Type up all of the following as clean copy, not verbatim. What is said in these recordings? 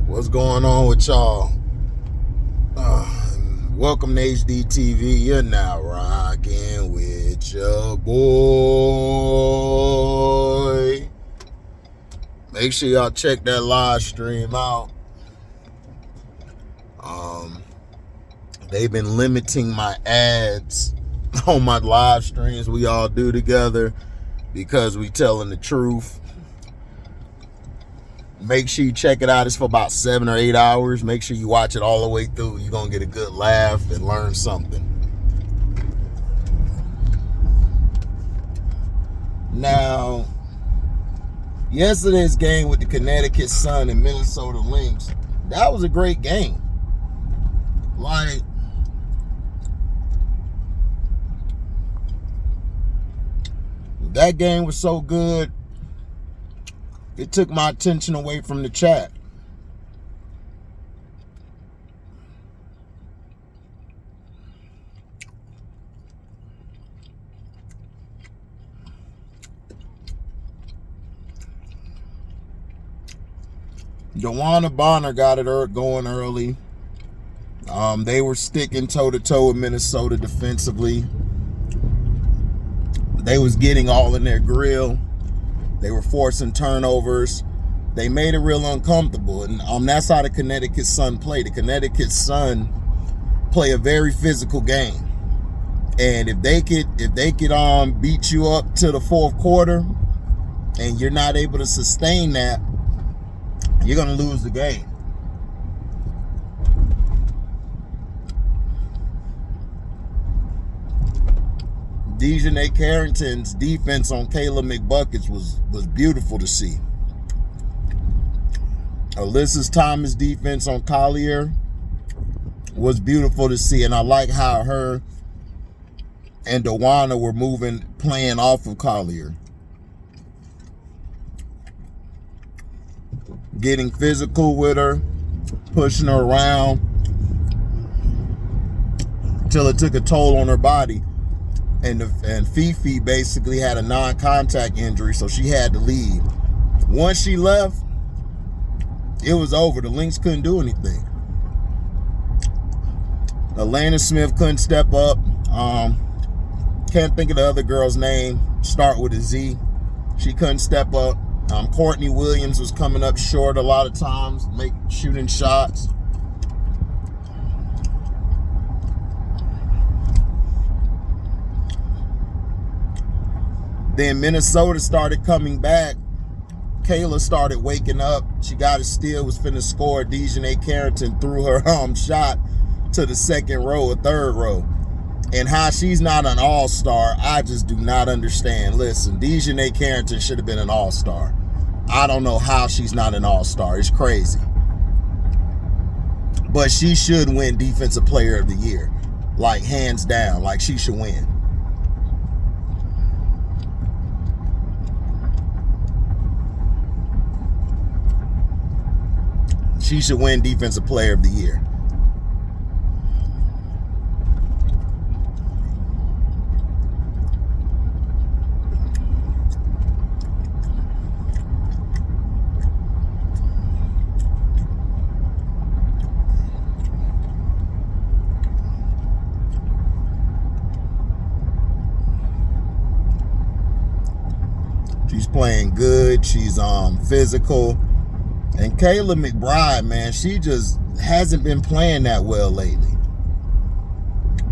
What's going on with y'all? Welcome to HDiiTV. You're now rocking with your boy. Make sure y'all check that live stream out. They've been limiting my ads on my live streams we all do together because we telling the truth. Make sure you check it out. It's for about 7 or 8 hours. Make sure you watch it all the way through. You're going to get a good laugh and learn something. Now, yesterday's game with the Connecticut Sun and Minnesota Lynx, that was a great game. Like, that game was so good, it took my attention away from the chat. Joanna Bonner got it going early. They were sticking toe-to-toe with Minnesota defensively. They was getting all in their grill. They were forcing turnovers. They made it real uncomfortable. And that's how the Connecticut Sun play. The Connecticut Sun play a very physical game. And if they could beat you up to the fourth quarter and you're not able to sustain that, you're gonna lose the game. Dejanay Carrington's defense on Kayla McBuckets was beautiful to see. Alyssa's Thomas defense on Collier was beautiful to see, and I like how her and Dewana were playing off of Collier. Getting physical with her, pushing her around until it took a toll on her body. And Fifi basically had a non-contact injury, so she had to leave. Once she left, it was over. The Lynx couldn't do anything. Elena Smith couldn't step up. Can't think of the other girl's name. Start with a Z. She couldn't step up. Courtney Williams was coming up short a lot of times, shooting shots. Then Minnesota started coming back. Kayla started waking up. She got a steal, was finna score. Dejanay Carrington threw her shot to the second row or third row. And how she's not an all-star, I just do not understand. Listen, Dejanay Carrington should have been an all-star. I don't know how she's not an all-star. It's crazy. But she should win Defensive Player of the Year. Like, hands down. Like, she should win. She should win Defensive Player of the Year. She's playing good. She's physical. And Kayla McBride, man, she just hasn't been playing that well lately.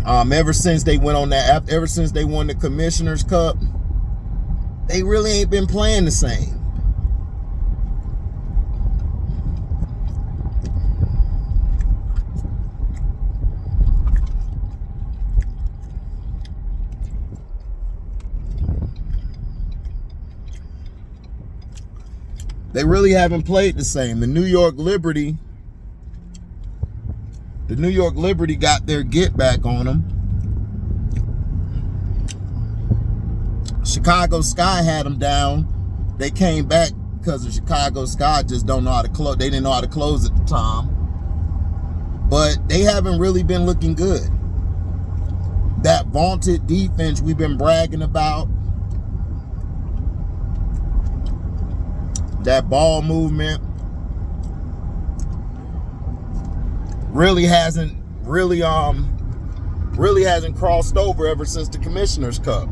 Ever since they won the Commissioner's Cup, they really ain't been playing the same. They really haven't played the same. The New York Liberty got their get back on them. Chicago Sky had them down. They came back because the Chicago Sky just don't know how to close. They didn't know how to close at the time. But they haven't really been looking good. That vaunted defense we've been bragging about, that ball movement, really hasn't crossed over ever since the Commissioner's Cup.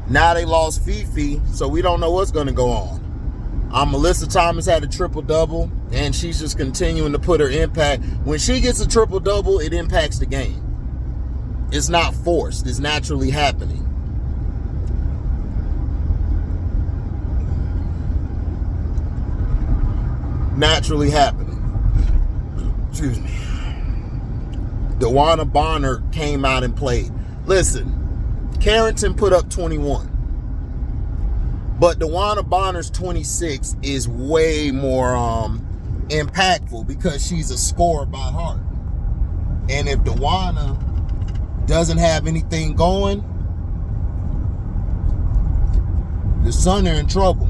Now they lost Fifi, so we don't know what's going to go on. Melissa Thomas had a triple-double, and she's just continuing to put her impact. When she gets a triple-double, it impacts the game. It's not forced. It's naturally happening. Naturally happening. Excuse me. DeWanna Bonner came out and played. Listen, Carrington put up 21. But DeWanna Bonner's 26 is way more impactful because she's a scorer by heart. And if DeWanna doesn't have anything going, the Sun are in trouble.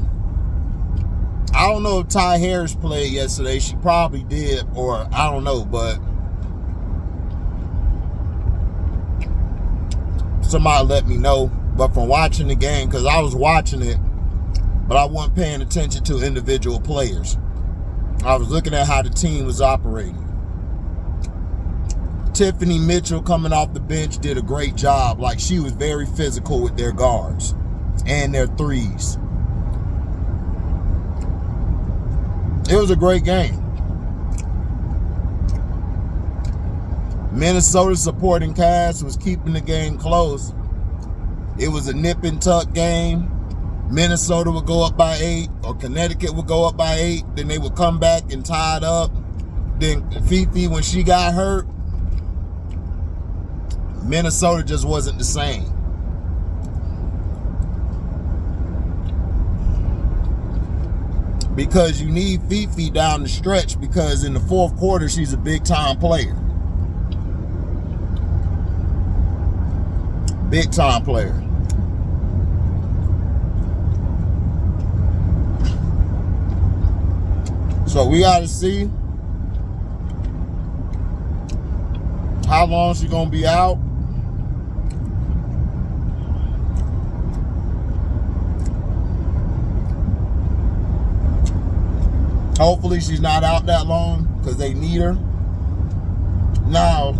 I don't know if Ty Harris played yesterday. She probably did, or I don't know, but somebody let me know. But from watching the game, because I was watching it, but I wasn't paying attention to individual players. I was looking at how the team was operating. Tiffany Mitchell coming off the bench did a great job. Like, she was very physical with their guards and their threes. It was a great game. Minnesota's supporting cast was keeping the game close. It was a nip and tuck game. Minnesota would go up by 8, or Connecticut would go up by 8. Then they would come back and tie it up. Then Fifi, when she got hurt, Minnesota just wasn't the same. Because you need Fifi down the stretch, because in the fourth quarter, she's a big-time player. Big-time player. So we got to see how long she's going to be out. Hopefully she's not out that long because they need her. Now,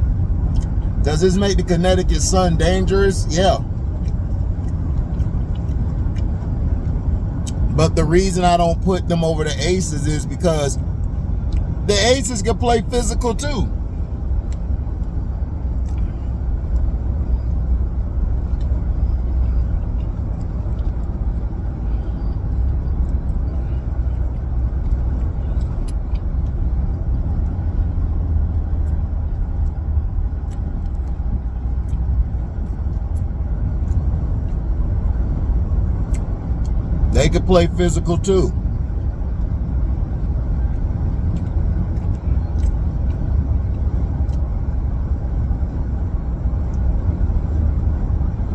does this make the Connecticut Sun dangerous? Yeah. But the reason I don't put them over the Aces is because the Aces can play physical too. They could play physical too.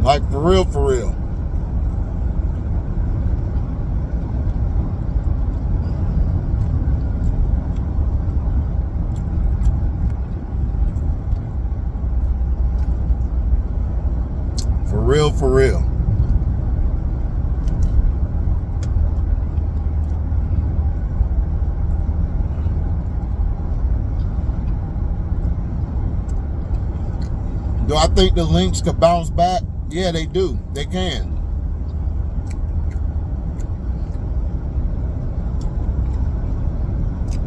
Like for real, for real. For real, for real. Do I think the Lynx could bounce back? Yeah, they do. They can.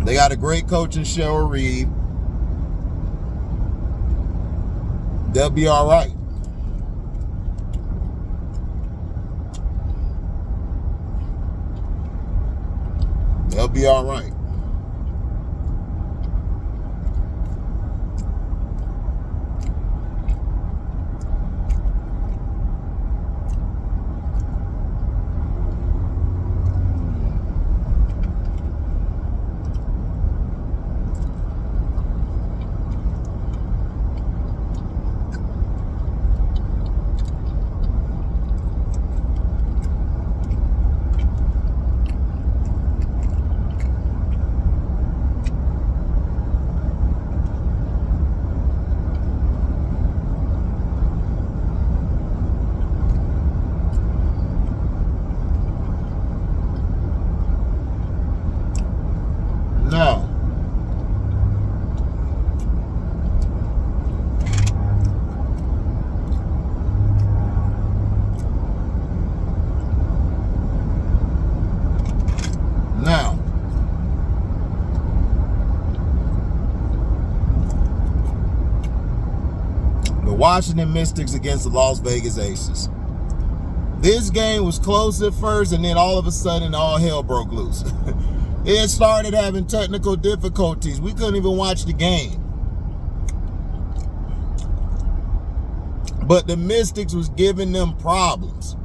They got a great coach in Cheryl Reed. They'll be all right. They'll be all right. Washington Mystics against the Las Vegas Aces. This game was close at first, and then all of a sudden, all hell broke loose. It started having technical difficulties. We couldn't even watch the game. But the Mystics was giving them problems.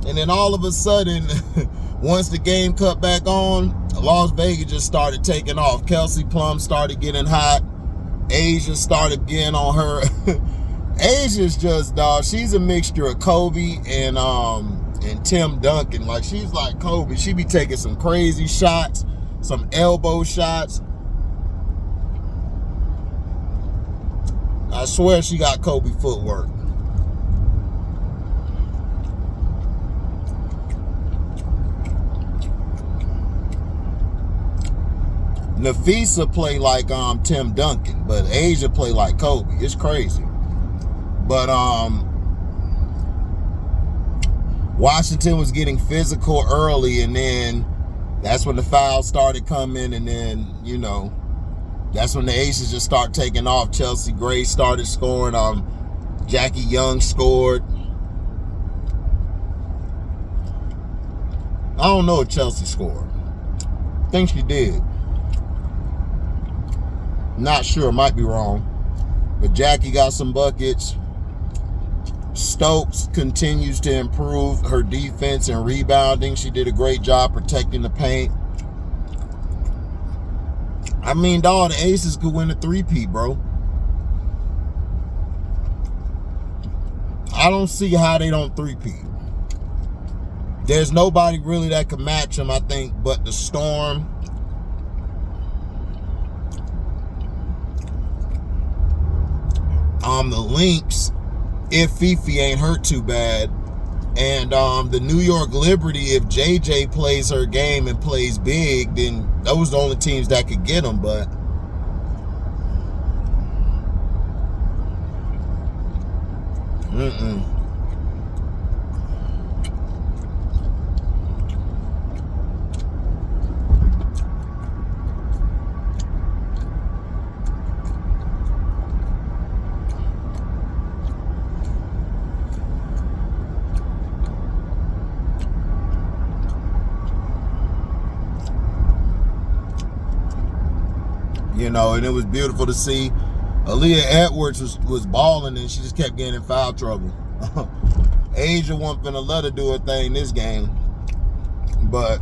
And then all of a sudden, once the game cut back on, Las Vegas just started taking off. Kelsey Plum started getting hot. Asia started getting on her. Asia's just, dog, she's a mixture of Kobe and Tim Duncan. Like, she's like Kobe. She be taking some crazy shots, some elbow shots. I swear she got Kobe footwork. Nafisa play like Tim Duncan, but Asia play like Kobe. It's crazy. But Washington was getting physical early, and then that's when the fouls started coming, and then, you know, that's when the Aces just start taking off. Chelsea Gray started scoring. Jackie Young scored. I don't know if Chelsea scored. I think she did. Not sure, might be wrong. But Jackie got some buckets. Stokes continues to improve her defense and rebounding. She did a great job protecting the paint. I mean, dog, the Aces could win a three-peat, bro. I don't see how they don't three-peat. There's nobody really that can match them, I think, but the Storm. The Lynx, if Fifi ain't hurt too bad, and the New York Liberty, if JJ plays her game and plays big, then those are the only teams that could get them. But you know, and it was beautiful to see. Aaliyah Edwards was balling, and she just kept getting in foul trouble. Asia wasn't finna let her do her thing this game. But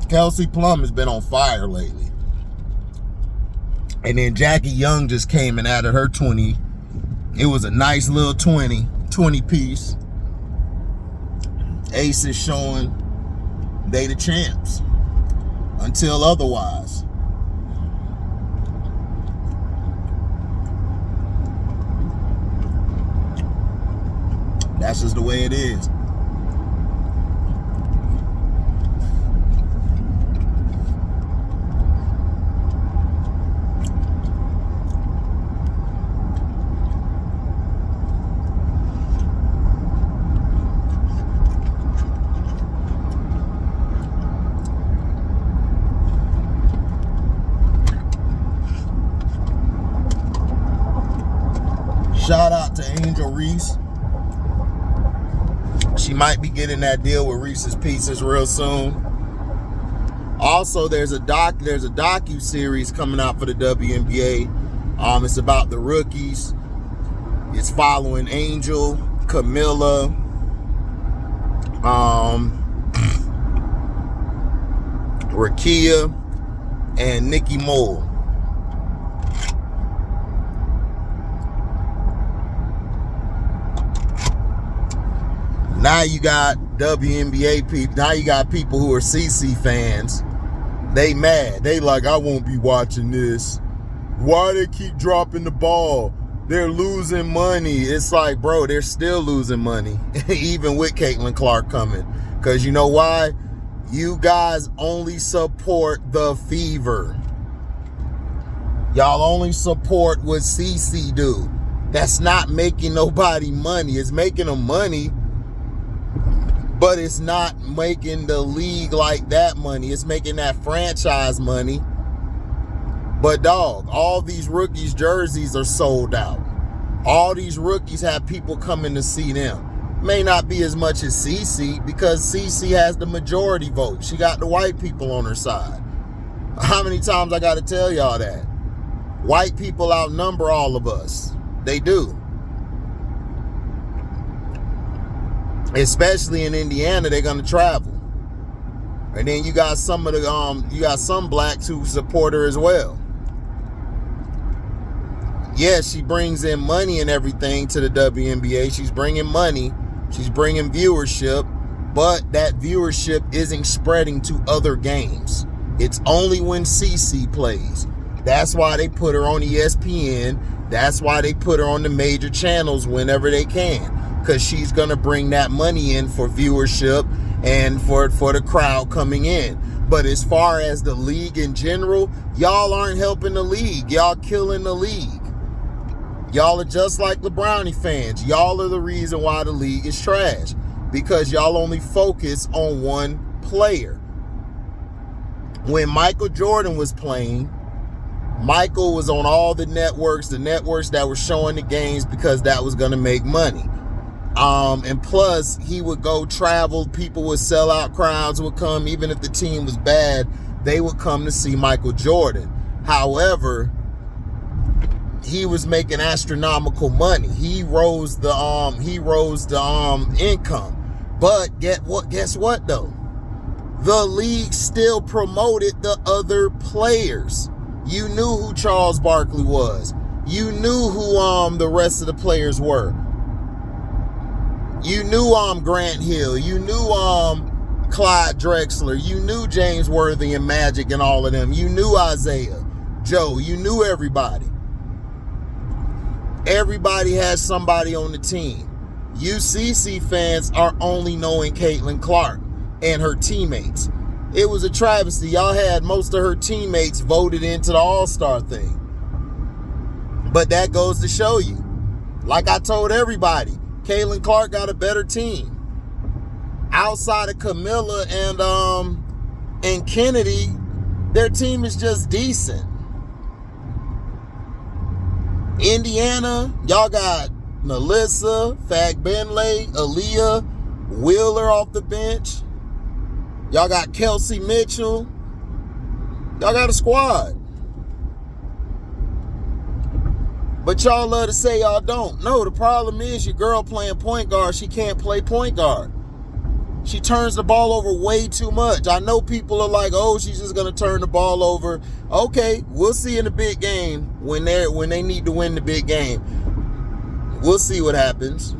Kelsey Plum has been on fire lately. And then Jackie Young just came and added her 20. It was a nice little 20 piece. Ace is showing they the champs until otherwise. That's just the way it is. Shout out to Angel Reese. She might be getting that deal with Reese's Pieces real soon. Also, there's a docu-series coming out for the WNBA. It's about the rookies. It's following Angel, Camilla, Rakia, and Nikki Moore. Now you got WNBA people. Now you got people who are CC fans. They mad. They like, I won't be watching this. Why they keep dropping the ball? They're losing money. It's like, bro, they're still losing money. Even with Caitlin Clark coming. Because you know why? You guys only support the Fever. Y'all only support what CC do. That's not making nobody money. It's making them money, but it's not making the league like that money. It's making that franchise money, But dog, all these rookies' jerseys are sold out. All these rookies have people coming to see them. May not be as much as CC because CC has the majority vote. She got the white people on her side. How many times I got to tell y'all that? White people outnumber all of us. They do. Especially in Indiana, they're going to travel. And then you got some of the you got some blacks who support her as well. Yes, she brings in money and everything to the WNBA. She's bringing money. She's bringing viewership. But that viewership isn't spreading to other games. It's only when CC plays. That's why they put her on ESPN. That's why they put her on the major channels whenever they can. Because she's going to bring that money in for viewership and for the crowd coming in. But as far as the league in general, y'all aren't helping the league. Y'all killing the league. Y'all are just like the Brownie fans. Y'all are the reason why the league is trash. Because y'all only focus on one player. When Michael Jordan was playing, Michael was on all the networks that were showing the games because that was going to make money. And plus, he would go travel. People would sell out. Crowds would come. Even if the team was bad, they would come to see Michael Jordan. However, he was making astronomical money. He rose the income. But guess what though? The league still promoted the other players. You knew who Charles Barkley was. You knew who the rest of the players were. You knew Grant Hill. You knew Clyde Drexler. You knew James Worthy and Magic and all of them. You knew Isaiah Joe. You knew everybody. Everybody has somebody on the team. UCC fans are only knowing Caitlin Clark and her teammates. It was a travesty. Y'all had most of her teammates voted into the All-Star thing. But that goes to show you, like I told everybody, Caitlin Clark got a better team. Outside of Camilla and Kennedy, their team is just decent. Indiana, y'all got Melissa, Fag Benley, Aaliyah, Wheeler off the bench. Y'all got Kelsey Mitchell. Y'all got a squad. But y'all love to say y'all don't. No, the problem is your girl playing point guard. She can't play point guard. She turns the ball over way too much. I know people are like, oh, she's just going to turn the ball over. Okay, we'll see in the big game when they need to win the big game. We'll see what happens.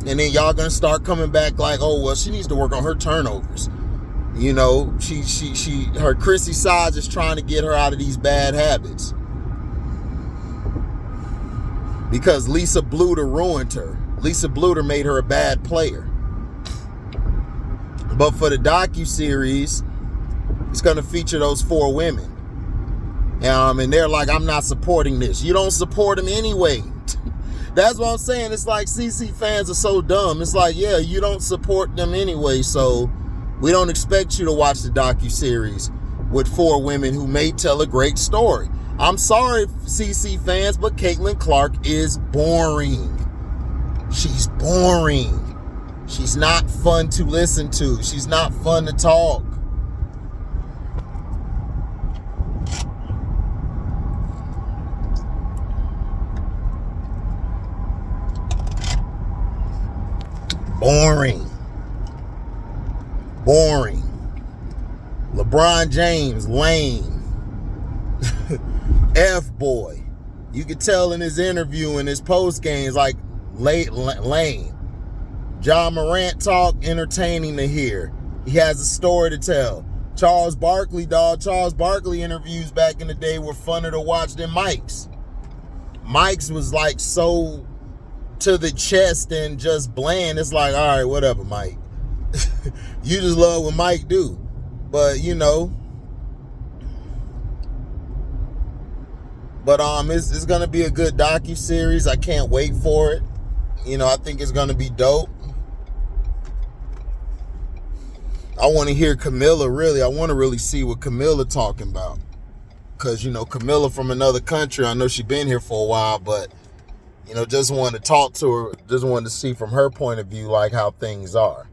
And then y'all going to start coming back like, oh, well, she needs to work on her turnovers. You know, her Chrissy Sides is trying to get her out of these bad habits. Because Lisa Bluter ruined her. Lisa Bluter made her a bad player. But for the docuseries, it's going to feature those 4 women. And they're like, I'm not supporting this. You don't support them anyway. That's what I'm saying. It's like CC fans are so dumb. It's like, yeah, you don't support them anyway, so we don't expect you to watch the docuseries with 4 women who may tell a great story. I'm sorry, CC fans, but Caitlin Clark is boring. She's boring. She's not fun to listen to. She's not fun to talk. Boring. Boring. LeBron James, lame. F-boy. You could tell in his interview and his post games, like, lame. John Morant talk, entertaining to hear. He has a story to tell. Charles Barkley, Charles Barkley interviews back in the day were funner to watch than Mike's. Mike's was like so to the chest and just bland. It's like, all right, whatever, Mike. You just love what Mike do. But, you know. But it's going to be a good docuseries. I can't wait for it. You know, I think it's going to be dope. I want to hear Camilla, really. I want to really see what Camilla talking about. because, you know, Camilla from another country, I know she's been here for a while, but, you know, just wanted to talk to her, just wanted to see from her point of view, like, how things are.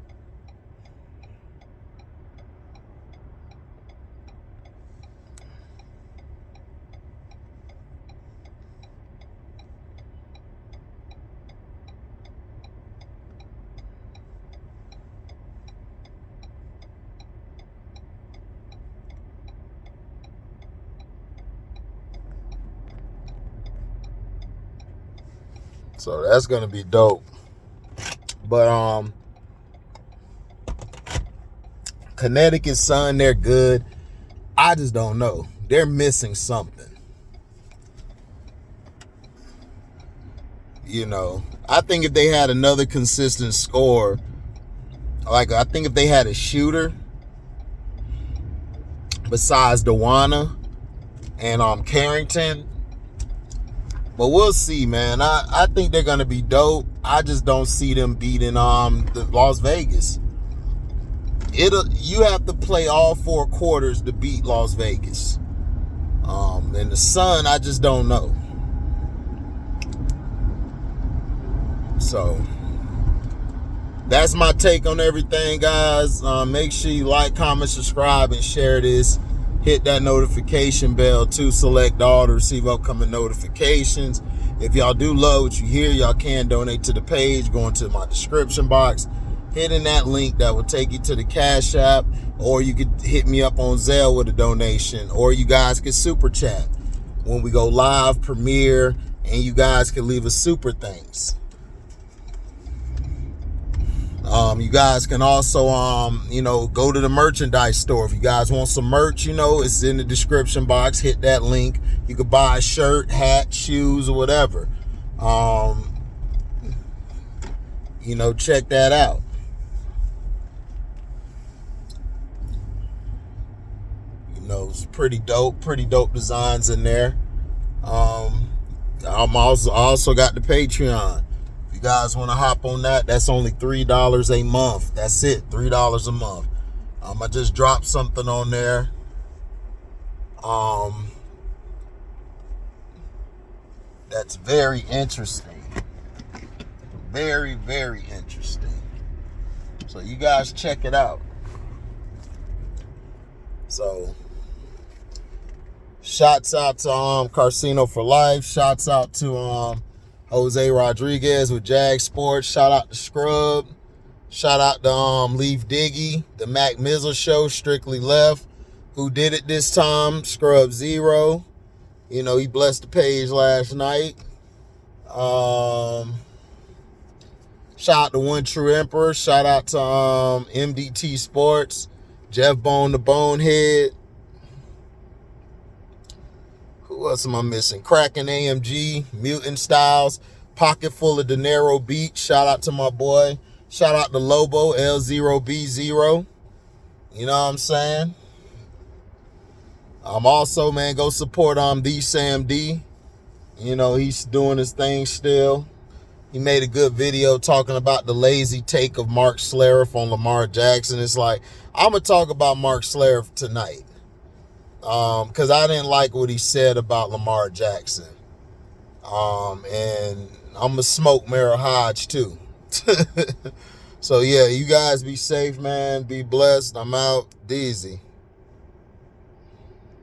So that's going to be dope. But Connecticut Sun, they're good. I just don't know. They're missing something. You know, I think if they had another consistent score, like I think if they had a shooter besides Dewana and Carrington, but we'll see, man. I think they're gonna be dope. I just don't see them beating the Las Vegas. You have to play all 4 quarters to beat Las Vegas. And the Sun, I just don't know. So that's my take on everything, guys. Make sure you like, comment, subscribe, and share this. Hit that notification bell to select all to receive upcoming notifications. If y'all do love what you hear, y'all can donate to the page. Go into my description box, hitting that link that will take you to the Cash App, or you could hit me up on Zelle with a donation, or you guys can super chat when we go live, premiere, and you guys can leave us super thanks. You guys can also, you know, go to the merchandise store. If you guys want some merch, you know, it's in the description box. Hit that link. You could buy a shirt, hat, shoes, or whatever. You know, check that out. You know, it's pretty dope designs in there. I also got the Patreon. You guys want to hop on that? That's only $3 a month. That's it, $3 a month. I just dropped something on there. That's very interesting. Very, very interesting. So you guys check it out. So shouts out to Carcino for Life. Shouts out to Jose Rodriguez with Jag Sports. Shout out to Scrub. Shout out to Leaf Diggy, the Mac Mizzle Show, Strictly Left, who did it this time, Scrub Zero. You know, he blessed the page last night. Shout out to One True Emperor. Shout out to MDT Sports, Jeff Bone the Bonehead. Who else am I missing? Krakenamg, Mutantstylez, Pocket Full of Dinero Beat. Shout out to my boy. Shout out to Lobo, L0B0. You know what I'm saying? Also, man, go support the Sam D. You know, he's doing his thing still. He made a good video talking about the lazy take of Mark Schlereth on Lamar Jackson. It's like, I'm going to talk about Mark Schlereth tonight. Because I didn't like what he said about Lamar Jackson. And I'm going to smoke Merrill Hodge too. So, yeah, you guys be safe, man. Be blessed. I'm out. Deezy.